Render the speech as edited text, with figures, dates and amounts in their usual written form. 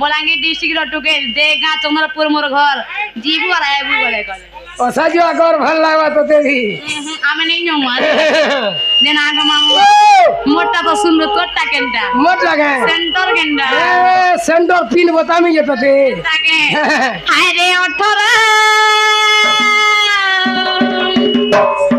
Balangir district টুকে দে গা চন্দ্রপুর মোর ঘর জিবু আর আইবু বলে কলে ও সাজিও আগর ভাল লাগবা তো দেবি আমি নেই নমু যে না গো মামু মোটটা তো সুন্দর তোরটা কেনটা মোট লাগে সেন্টার কেনটা সেন্টার পিন বতামি যেতে তাকে হায় রে 18